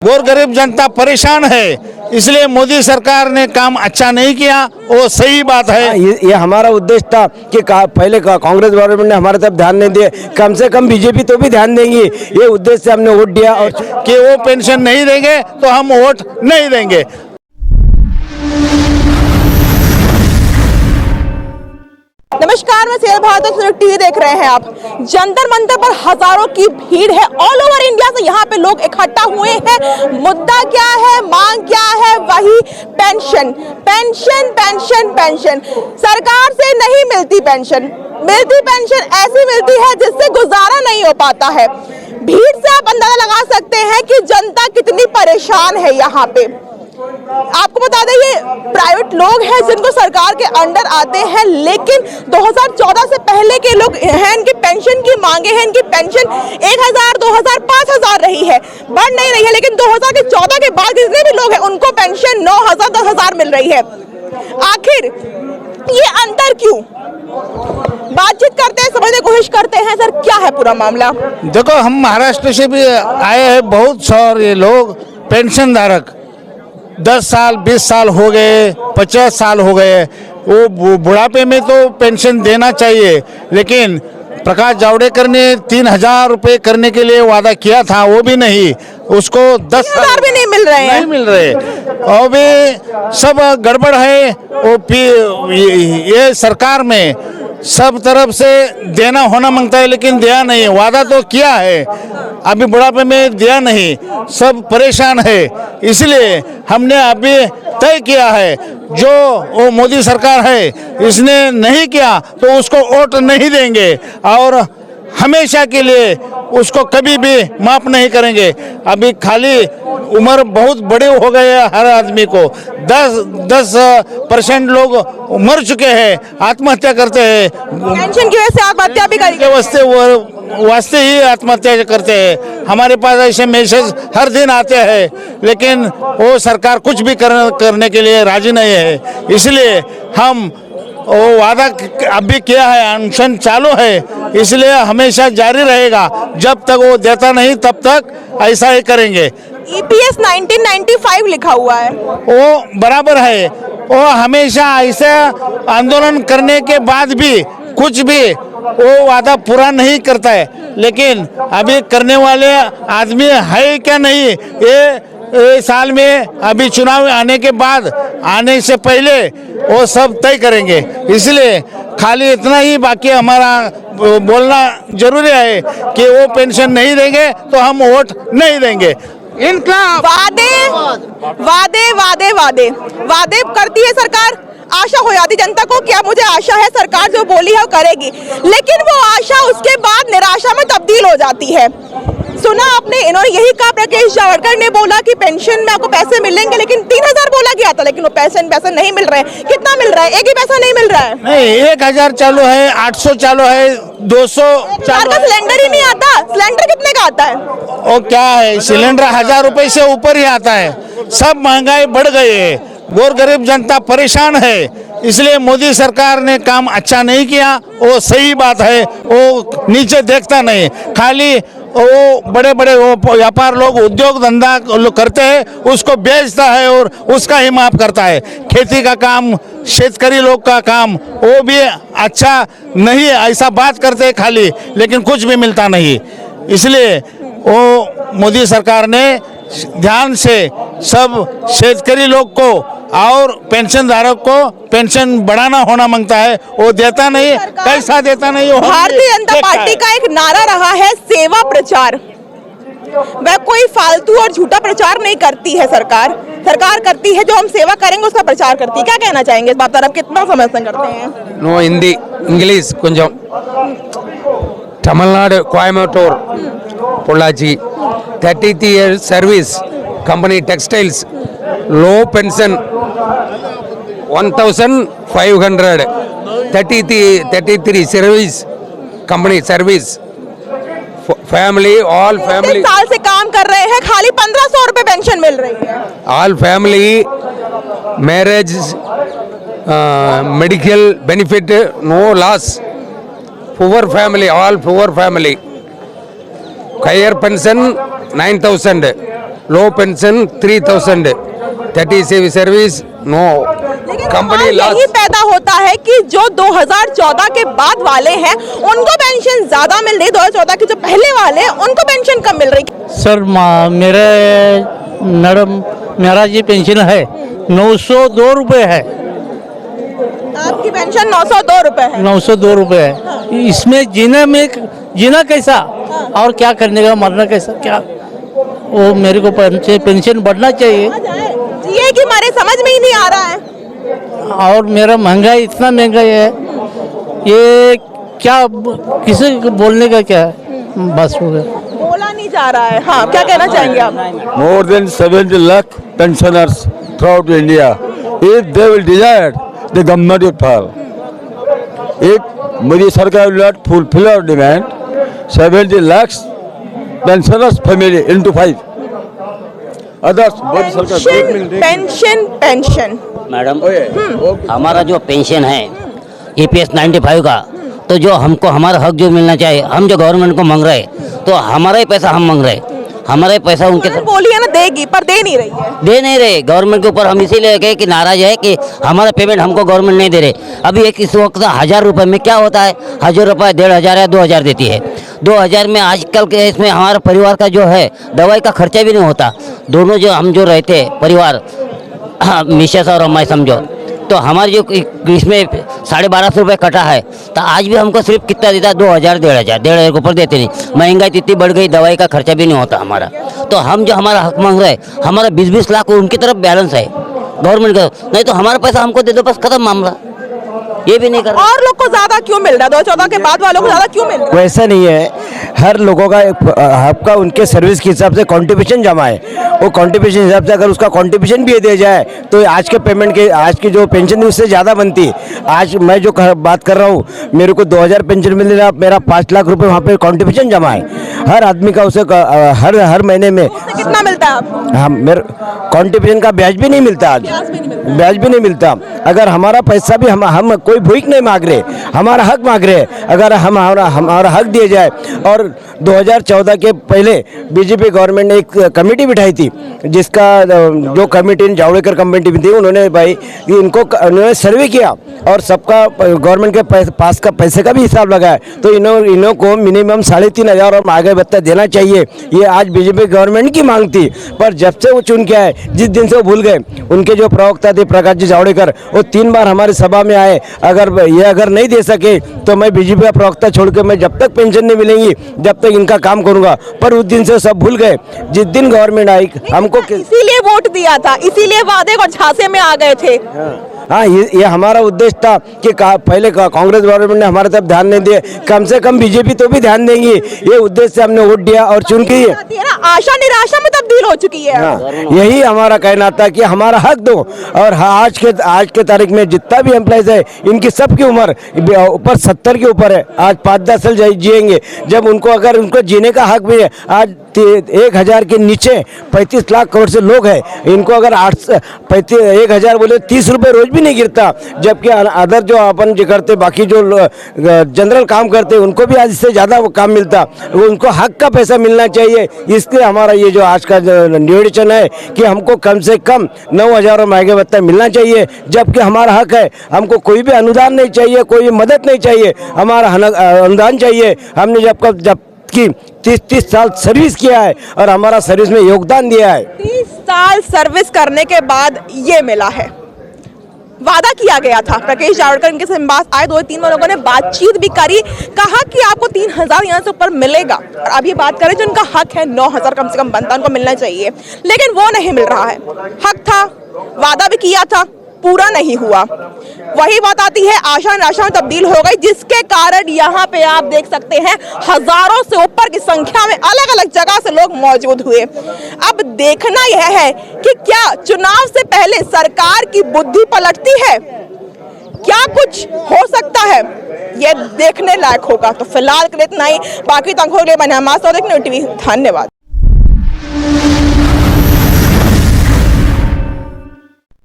और गरीब जनता परेशान है, इसलिए मोदी सरकार ने काम अच्छा नहीं किया। वो सही बात है। ये हमारा उद्देश्य था कि पहले कांग्रेस गवर्नमेंट ने हमारे तरफ ध्यान नहीं दिया, कम से कम बीजेपी तो भी ध्यान देंगी, ये उद्देश्य से हमने वोट दिया। और कि वो पेंशन नहीं देंगे तो हम वोट नहीं देंगे। नमस्कार, मैं सेल भारत टीवी देख रहे हैं आप। जंतर मंतर पर हजारों की भीड़ है। ऑल ओवर इंडिया से यहाँ पे लोग इकट्ठा हुए हैं। मुद्दा क्या है, मांग क्या है? वही पेंशन, पेंशन, पेंशन, पेंशन। सरकार से नहीं मिलती पेंशन, मिलती पेंशन ऐसी मिलती है जिससे गुजारा नहीं हो पाता है। भीड़ से आप अंदाजा लगा सकते हैं कि जनता कितनी परेशान है यहाँ पे। आपको बता दें, ये प्राइवेट लोग हैं जिनको सरकार के अंडर आते हैं, लेकिन 2014 से पहले के लोग हैं, इनकी पेंशन की मांगे हैं। इनकी पेंशन 1000, 2000, 5000 रही है, बढ़ नहीं रही है। लेकिन 2014 के बाद जितने भी लोग हैं उनको पेंशन 9000, 10000 मिल रही है। आखिर ये अंतर क्यों? बातचीत करते हैं, समझने की कोशिश करते हैं। सर, क्या है पूरा मामला? देखो, हम महाराष्ट्र से भी आए हैं, बहुत सारे लोग पेंशन धारक 10 साल 20 साल हो गए, 50 साल हो गए। वो बुढ़ापे में तो पेंशन देना चाहिए, लेकिन प्रकाश जावड़ेकर ने 3000 रुपये करने के लिए वादा किया था, वो भी नहीं। उसको 10,000 भी नहीं मिल रहे हैं, नहीं मिल रहे। और भी सब गड़बड़ है। वो ये सरकार में सब तरफ से देना होना मांगता है, लेकिन दिया नहीं। वादा तो किया है, अभी बुढ़ापे में दिया नहीं। सब परेशान है, इसलिए हमने अभी तय किया है, जो वो मोदी सरकार है इसने नहीं किया तो उसको वोट नहीं देंगे और हमेशा के लिए उसको कभी भी माफ नहीं करेंगे। अभी खाली उम्र बहुत बड़े हो गए हैं, हर आदमी को 10% लोग मर चुके हैं, आत्महत्या करते हैं। पेंशन की वजह से आत्महत्या भी करेंगे, वास्ते ही आत्महत्या करते हैं। हमारे पास ऐसे मैसेज हर दिन आते हैं, लेकिन वो सरकार कुछ भी करने के लिए राजी नहीं है। इसलिए हम वो वादा अभी किया है, अनशन चालू है, इसलिए हमेशा जारी रहेगा। जब तक वो देता नहीं तब तक ऐसा ही करेंगे। EPS 1995 लिखा हुआ है, वो बराबर है। वो हमेशा ऐसे आंदोलन करने के बाद भी कुछ भी वो वादा पूरा नहीं करता है, लेकिन अभी करने वाले आदमी है क्या नहीं, ये साल में अभी चुनाव आने के बाद, आने से पहले वो सब तय करेंगे। इसलिए खाली इतना ही बाकी हमारा बोलना जरूरी है कि वो पेंशन नहीं देंगे तो हम वोट नहीं देंगे। वादे वादे वादे वादे वादे करती है सरकार। आशा हो जाती जनता को कि अब मुझे आशा है सरकार जो बोली है वो करेगी, लेकिन वो आशा उसके बाद निराशा में तब्दील हो जाती है। सुना आपने, इन्होंने यही कहा, प्रकाश जावड़ेकर ने बोला कि पेंशन में आपको पैसे मिलेंगे, लेकिन 3000 बोला गया था, लेकिन वो पैसे नहीं मिल रहे हैं। कितना मिल रहा है? एक ही पैसा नहीं मिल रहा है। नहीं, 1000 चालू है, 800 चालू है, 200 चालू है। सिलेंडर ही नहीं आता। सिलेंडर कितने का आता है? वो क्या है, सिलेंडर 1000 रुपए से ऊपर ही आता है। सब महंगाई बढ़ गई है, और गरीब जनता परेशान है, इसलिए मोदी सरकार ने काम अच्छा नहीं किया। वो सही बात है, वो नीचे देखता नहीं, खाली वो बड़े बड़े वो व्यापार लोग उद्योग धंधा करते हैं, उसको बेचता है और उसका ही माफ करता है। खेती का काम, शेतकरी लोग का काम, वो भी अच्छा नहीं, ऐसा बात करते हैं खाली, लेकिन कुछ भी मिलता नहीं। इसलिए वो मोदी सरकार ने ध्यान से सब शेतकरी लोग को और पेंशन धारक को पेंशन बढ़ाना होना मांगता है, वो देता नहीं। कैसा देता नहीं? भारतीय जनता पार्टी का एक नारा रहा है, सेवा प्रचार। वह कोई फालतू और झूठा प्रचार नहीं करती है सरकार। सरकार करती है जो हम सेवा करेंगे उसका प्रचार करती है। क्या कहना चाहेंगे इस बात पर? आप कितना समर्थन करते हैं? नो हिंदी, इंग्लिश कुछ। Tamil Nadu, Coimbatore, Pollachi, 30th year service company textiles, low pension 1500, 33 service company service, family, all family। साल से काम कर रहे हैं, खाली 1500 रुपए पेंशन मिल रही है। All family, marriage, medical benefit, no loss। Poor family, all poor family। Higher pension 9000, low pension 3,000. That is a service. No. लेकिन Company सवाल loss. यही पैदा होता है कि जो 2014 के बाद वाले हैं उनको पेंशन ज्यादा मिल रही, 2014 के जो पहले वाले हैं उनको पेंशन कम मिल रही। सर मेरे मैडम मेरा जी पेंशन है 902 रुपये है। आपकी पेंशन 902 रुपए है। 902 रुपये है। इसमें जीना कैसा और क्या करने का, मरना कैसा, क्या वो मेरे को पेंशन बढ़ना चाहिए। ये कि हमारे समझ में ही नहीं आ रहा है। और मेरा महंगाई इतना महंगाई है, ये क्या किसी को बोलने का क्या है, बस हो गया, बोला नहीं जा रहा है। हाँ, क्या कहना चाहेंगे आप? More than 70 lakh pensioners throughout India. If they will desire, the government will fall. If Modi Sarkar will not fulfill our demand, 70 lakhs pensioners family into 5. Others, Modi Sarkar break will take. Pension madam हमारा जो pension है EPS 95 का, तो जो हमको हमारा हक जो मिलना चाहिए, हम जो गवर्नमेंट को मांग रहे तो हमारा ही पैसा हम मांग रहे, हमारा ही पैसा उनके बोली है ना देगी, पर दे नहीं रही है। दे नहीं रहे गवर्नमेंट के ऊपर। हम इसीलिए कहे कि नाराज है कि हमारा पेमेंट हमको गवर्नमेंट नहीं दे रहे। अभी एक इस वक्त 1000 रुपये में क्या होता है, 1000 रुपये 1500 या 2000 देती है। 2000 में आजकल के इसमें हमारे परिवार का जो है दवाई का खर्चा भी नहीं होता। दोनों जो हम जो रहते परिवार, हाँ, मिसेस और मैं समझो, तो हमारे जो इसमें 1250 रुपये कटा है, तो आज भी हमको सिर्फ कितना देता है, 2000 1500 के ऊपर देते नहीं। महंगाई इतनी बढ़ गई, दवाई का खर्चा भी नहीं होता हमारा। तो हम जो हमारा हक मांग रहे हैं, हमारा 20-20 लाख उनकी तरफ बैलेंस है गवर्नमेंट का, नहीं तो हमारा पैसा हमको दे दो, बस खत्म मामला। ये भी नहीं कर रहा। और लोग को ज्यादा क्यों मिल रहा है? 2014 के बाद वालों को ज्यादा क्यों मिल रहा है? वैसा नहीं है, हर लोगों का आपका उनके सर्विस के हिसाब से कंट्रीब्यूशन जमा है। वो कंट्रीब्यूशन हिसाब से अगर उसका कंट्रीब्यूशन भी दिया जाए तो आज के पेमेंट के, आज की जो पेंशन है उससे ज़्यादा बनती है। आज मैं जो बात कर रहा हूँ, मेरे को 2000 पेंशन मिल रहा है, मेरा 5 लाख रुपए वहाँ पे कंट्रीब्यूशन जमा है हर आदमी का। उसे हर महीने में कितना मिलता है आपको? हम मेरे कंट्रीब्यूशन का ब्याज भी नहीं मिलता, आज ब्याज भी नहीं मिलता। अगर हमारा पैसा भी हम कोई भूख नहीं मांग रहे, हमारा हक मांग रहे, अगर हमारा हक दिया जाए। और 2014 के पहले बीजेपी गवर्नमेंट ने एक कमेटी बिठाई थी, जिसका जो कमेटी जावड़ेकर कमेटी थी, उन्होंने भाई इनको उन्होंने सर्वे किया और सबका गवर्नमेंट के पास का पैसे का भी हिसाब लगाया। तो इन्हों को मिनिमम 3500 और आगे भत्ता देना चाहिए। ये आज बीजेपी गवर्नमेंट की मांग थी, पर जब से वो चुन के आए, जिस दिन से वो भूल गए, उनके जो प्रवक्ता थे प्रकाश जी जावड़ेकर, वो 3 बार हमारी सभा में आए, अगर नहीं दे सके तो मैं बीजेपी का प्रवक्ता छोड़ के मैं जब तक पेंशन नहीं मिलेंगी तब तक इनका काम करूंगा। पर उस दिन से सब भूल गए। जिस दिन गवर्नमेंट आई हमको इसीलिए वोट दिया था, इसीलिए वादे को झांसे में आ गए थे। हाँ, ये हमारा उद्देश्य था कि पहले कांग्रेस गवर्नमेंट ने हमारे तरफ ध्यान नहीं दिए, कम से कम बीजेपी तो भी ध्यान देंगी। ये उद्देश्य से हमने वोट दिया और चुन की आशा निराशा में तब्दील हो चुकी है। हाँ, यही हमारा कहना था कि हमारा हक दो। और आज के तारीख में जितना भी एम्प्लॉयज है, इनकी सबकी उम्र ऊपर 70 के ऊपर है। आज 5-10 साल जिएंगे, जब अगर उनको जीने का हक भी है। आज 1000 के नीचे 35 लाख करोड़ से लोग हैं, इनको अगर 1000 बोले 30 रुपये रोज भी नहीं गिरता। जबकि अदर जो अपन जो करते, बाकी जो जनरल काम करते, उनको भी आज इससे ज़्यादा काम मिलता। उनको हक का पैसा मिलना चाहिए। इसलिए हमारा ये जो आज का निवेदन है कि हमको कम से कम 9000 महंगे भत्ता मिलना चाहिए, जबकि हमारा हक है। हमको कोई भी अनुदान नहीं चाहिए, कोई मदद नहीं चाहिए, हमारा अनुदान चाहिए। हमने जब की 30 साल सर्विस किया है और हमारा सर्विस में योगदान दिया है। 30 साल सर्विस करने के बाद ये मिला है। वादा किया गया था, प्रकाश जावड़ेकर इनके पास आए, 2-3 लोगों ने बातचीत भी करी, कहा कि आपको 3000 यहाँ से ऊपर मिलेगा। और अभी बात करें जो उनका हक है 9000 कम से कम बनता, उनको मिलना चाहिए, लेकिन वो नहीं मिल रहा है। हक था, वादा भी किया था, पूरा नहीं हुआ। वही बात आती है, आशा निराशा में तब्दील हो गई, जिसके कारण यहाँ पे आप देख सकते हैं हजारों से ऊपर की संख्या में अलग अलग जगह से लोग मौजूद हुए। अब देखना यह है कि क्या चुनाव से पहले सरकार की बुद्धि पलटती है, क्या कुछ हो सकता है, ये देखने लायक होगा। तो फिलहाल के लिए इतना ही, बाकी तक हो गए। धन्यवाद।